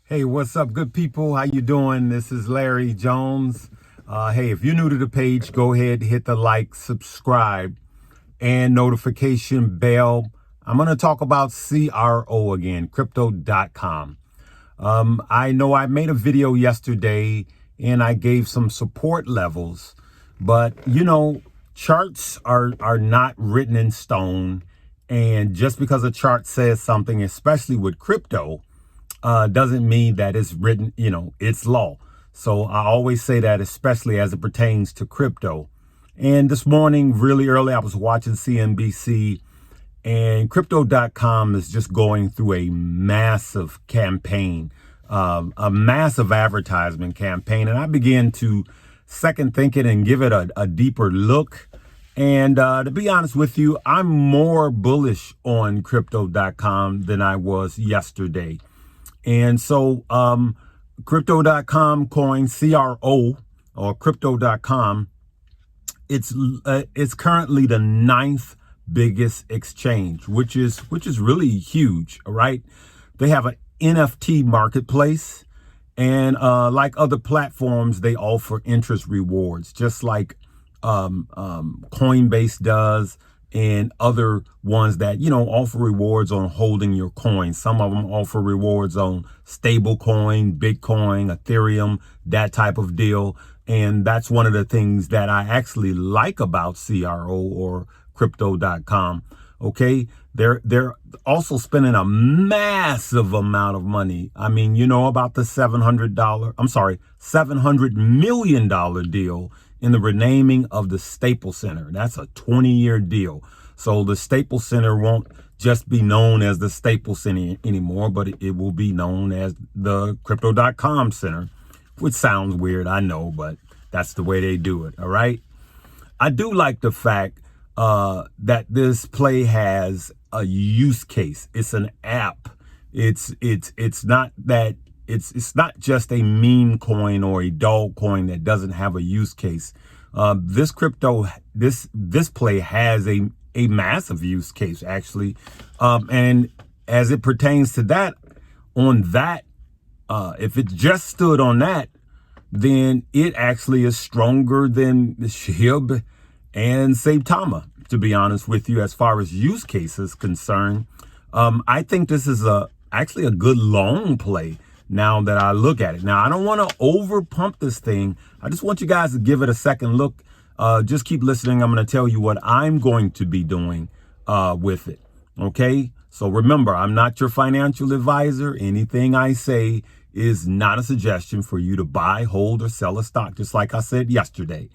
Hey, what's up, good people? How you doing? This is Larry Jones. Hey, if you're new to the page, go ahead, hit the like, subscribe, and notification bell. I'm going to talk about CRO again, Crypto.com. I know I made a video yesterday and I gave some support levels, but charts are not written in stone. And just because a chart says something, especially with crypto, doesn't mean that it's written, it's law. So I always say that, especially as it pertains to crypto. And this morning, really early, I was watching CNBC, and Crypto.com is just going through a massive campaign, a massive advertisement campaign. And I began to second think it and give it a deeper look. And to be honest with you, I'm more bullish on Crypto.com than I was yesterday. And so Crypto.com coin, CRO, or Crypto.com, it's currently the ninth biggest exchange, which is really huge. All right. They have an NFT marketplace, and like other platforms, they offer interest rewards, just like Coinbase does, and other ones that, offer rewards on holding your coins. Some of them offer rewards on stable coin, Bitcoin, Ethereum, that type of deal. And that's one of the things that I actually like about CRO or Crypto.com. Okay. They're also spending a massive amount of money. I mean, about the $700 million deal in the renaming of the Staples Center. That's a 20-year deal. So the Staples Center won't just be known as the Staples Center anymore, but it will be known as the Crypto.com Center, which sounds weird, I know, but that's the way they do it. All right. I do like the fact that this play has a use case. It's an app. It's not just a meme coin or a dog coin that doesn't have a use case. This play has a massive use case, actually. And as it pertains to that, if it just stood on that, then it actually is stronger than the SHIB and Saitama, to be honest with you, as far as use cases concerned. I think this is actually a good long play now that I look at it. Now, I don't want to over pump this thing. I just want you guys to give it a second look. Just keep listening. I'm going to tell you what I'm going to be doing with it. Okay. So remember, I'm not your financial advisor. Anything I say is not a suggestion for you to buy, hold, or sell a stock, just like I said yesterday.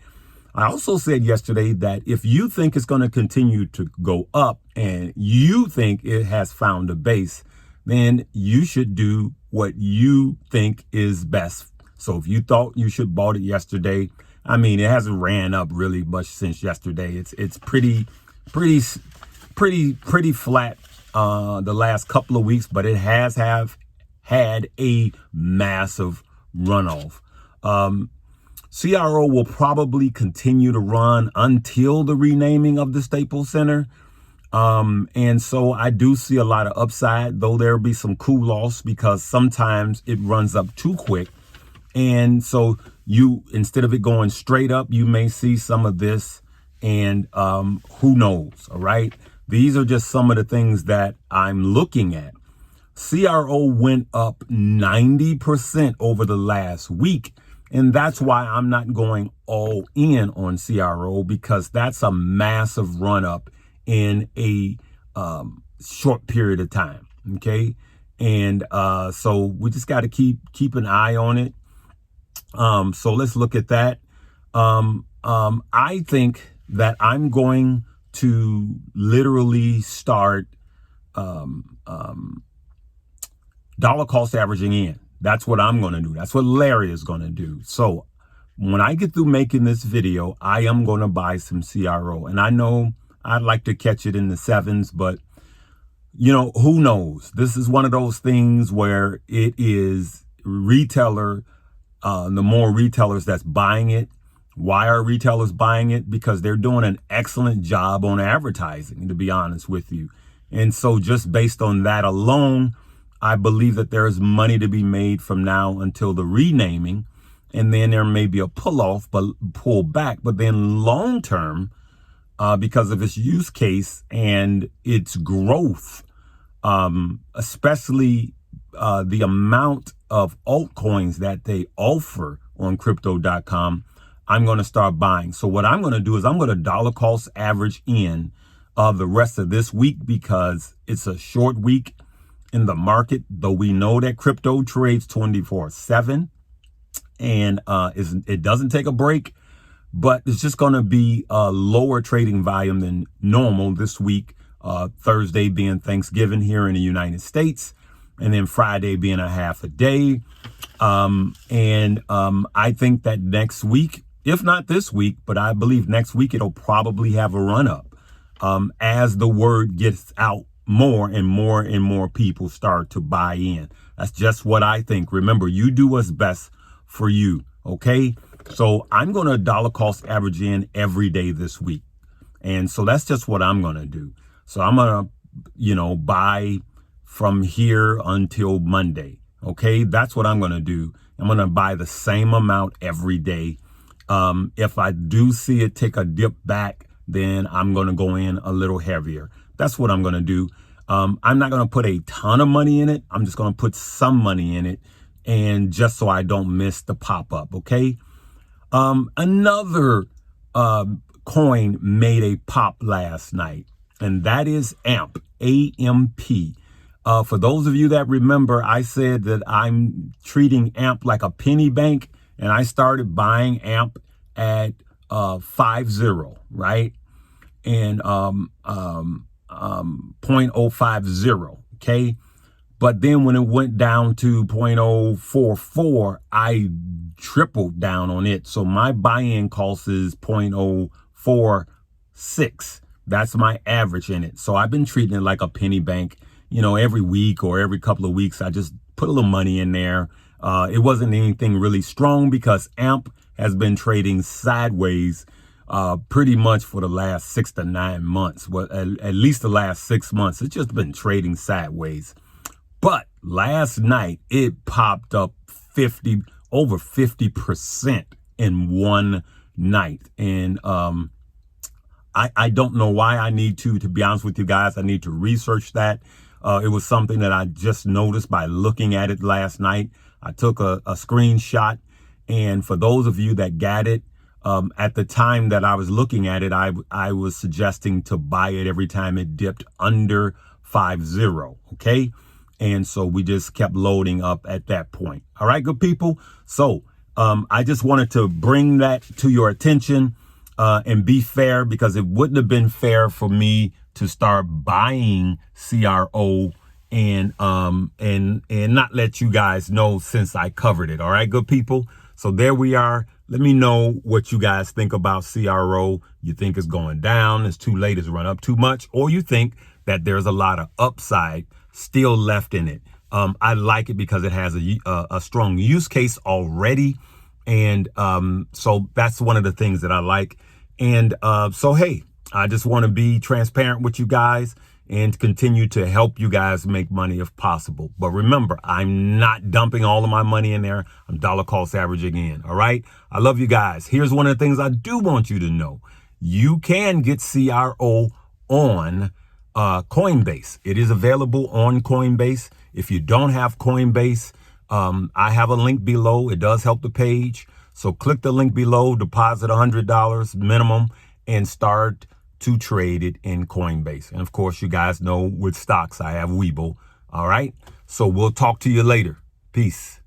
I also said yesterday that if you think it's going to continue to go up and you think it has found a base, then you should do what you think is best. So if you thought you should bought it yesterday, I mean, it hasn't ran up really much since yesterday. It's pretty flat the last couple of weeks, but it has had a massive runoff. CRO will probably continue to run until the renaming of the Staples Center. And so I do see a lot of upside, though there'll be some cool loss because sometimes it runs up too quick. And so instead of it going straight up, you may see some of this, and who knows? All right. These are just some of the things that I'm looking at. CRO went up 90% over the last week. And that's why I'm not going all in on CRO, because that's a massive run up in a short period of time. Okay. And so we just got to keep an eye on it. So let's look at that. I think that I'm going to literally start dollar cost averaging in. That's what I'm going to do. That's what Larry is going to do. So when I get through making this video, I am going to buy some CRO. And I know I'd like to catch it in the sevens, but who knows? This is one of those things where it is retailer, the more retailers that's buying it. Why are retailers buying it? Because they're doing an excellent job on advertising, to be honest with you. And so just based on that alone, I believe that there is money to be made from now until the renaming, and then there may be a pull back, but then long term, because of its use case and its growth, especially the amount of altcoins that they offer on Crypto.com, I'm going to start buying. So what I'm going to do is I'm going to dollar cost average in the rest of this week, because it's a short week in the market, though we know that crypto trades 24/7 and it doesn't take a break, but it's just going to be a lower trading volume than normal this week, Thursday being Thanksgiving here in the United States, and then Friday being a half a day. I think that next week, if not this week, but I believe next week, it'll probably have a run up as the word gets out more and more and more people start to buy in. That's just what I think. Remember, you do what's best for you. Okay. So I'm going to dollar cost average in every day this week. And so that's just what I'm going to do. So I'm going to, buy from here until Monday. Okay. That's what I'm going to do. I'm going to buy the same amount every day. If I do see it take a dip back, then I'm going to go in a little heavier. That's what I'm going to do. I'm not going to put a ton of money in it. I'm just going to put some money in it, and just so I don't miss the pop-up. Okay. Another coin made a pop last night, and that is AMP, A-M-P. For those of you that remember, I said that I'm treating AMP like a penny bank, and I started buying AMP at 50, right? And 0.050, okay? But then when it went down to 0.044, I tripled down on it. So my buy-in cost is 0.046. That's my average in it. So I've been treating it like a penny bank. Every week or every couple of weeks, I just put a little money in there. It wasn't anything really strong because AMP has been trading sideways pretty much for the last 6 to 9 months. Well, at least the last 6 months, it's just been trading sideways. But last night it popped up over 50% in one night. And I don't know why I need to be honest with you guys. I need to research that. It was something that I just noticed by looking at it last night. I took a screenshot. And for those of you that got it, at the time that I was looking at it, I was suggesting to buy it every time it dipped under 50. Okay. And so we just kept loading up at that point. All right, good people. So I just wanted to bring that to your attention and be fair, because it wouldn't have been fair for me to start buying CRO and not let you guys know since I covered it. All right, good people. So there we are. Let me know what you guys think about CRO. You think it's going down, it's too late, it's run up too much, or you think that there's a lot of upside still left in it. I like it because it has a strong use case already. And so that's one of the things that I like. And so, hey, I just want to be transparent with you guys and continue to help you guys make money if possible. But remember, I'm not dumping all of my money in there. I'm dollar cost averaging in. All right. I love you guys. Here's one of the things I do want you to know. You can get CRO on Coinbase. It is available on Coinbase. If you don't have Coinbase, I have a link below. It does help the page. So click the link below, deposit $100 minimum, and start to trade it in Coinbase. And of course, you guys know with stocks, I have Webull. All right. So we'll talk to you later. Peace.